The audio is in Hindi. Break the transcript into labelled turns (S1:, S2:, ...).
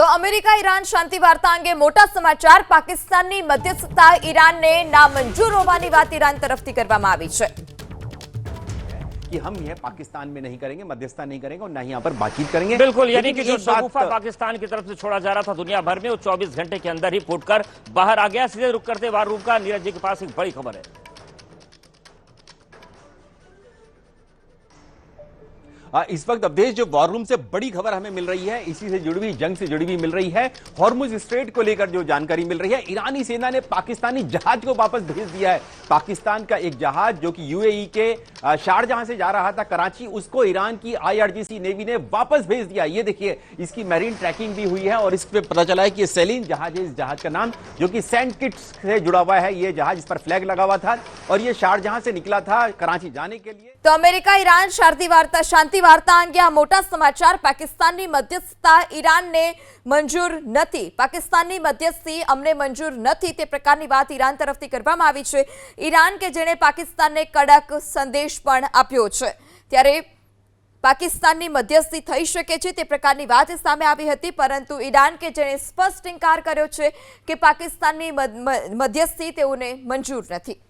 S1: તો અમેરિકા ઈરાન શાંતિ વાર્તા અંગે મોટા સમાચાર। પાકિસ્તાનની મધ્યસ્થતા ઈરાનને નામંજૂર હોવાની વાત ઈરાન તરફથી કરવામાં આવી છે
S2: कि हम यह पाकिस्तान में नहीं करेंगे, मध्यस्थता नहीं करेंगे और ना ही यहाँ पर बातचीत करेंगे।
S3: बिल्कुल, यानी कि जो शगुफा पाकिस्तान की तरफ से छोड़ा जा रहा था दुनिया भर में, वो 24 घंटे के अंदर ही फूटकर बाहर आ गया। सीधे रुक करते वार रूम का नीरज जी के पास एक बड़ी खबर है।
S2: इस वक्त अवधेश जो वॉर रूम से बड़ी खबर हमें मिल रही है, इसी से जुड़ी हुई, जंग से जुड़ी हुई मिल रही है। हॉर्मुज स्ट्रेट को लेकर जो जानकारी मिल रही है, ईरानी सेना ने पाकिस्तानी जहाज को वापस भेज दिया है। पाकिस्तान का एक जहाज जो कि यूएई के शारजहां से जा रहा था कराची, उसको ईरान की आईआरजीसी नेवी ने वापस भेज दिया। ये देखिए, इसकी मैरीन ट्रैकिंग भी हुई है और इस पे पता चला है कि ये सेलिन जहाज है। इस जहाज का नाम जो कि सेंट किट्स से जुड़ा हुआ है, ये जहाज, इस पर फ्लैग लगा हुआ था और ये शारजहां से निकला था कराची जाने के लिए।
S1: तो अमेरिका ईरान शांति वार्ता अंगे आ मोटा समाचार। पाकिस्ताननी मध्यस्थता ईरानने मंजूर नथी, पाकिस्ताननी मध्यस्थी अमने मंजूर नथी, ते प्रकारनी वात ईरान तरफथी करवामां आवी छे। ईरान के जेणे पाकिस्तानने कड़क संदेश पण आप्यो छे, त्यारे पाकिस्ताननी मध्यस्थी थई शके छे ते प्रकारनी वात सामे आवी हती, परंतु ईरान के जेणे स्पष्ट इनकार कर्यो छे के पाकिस्ताननी मध्यस्थी तेओने मंजूर नथी।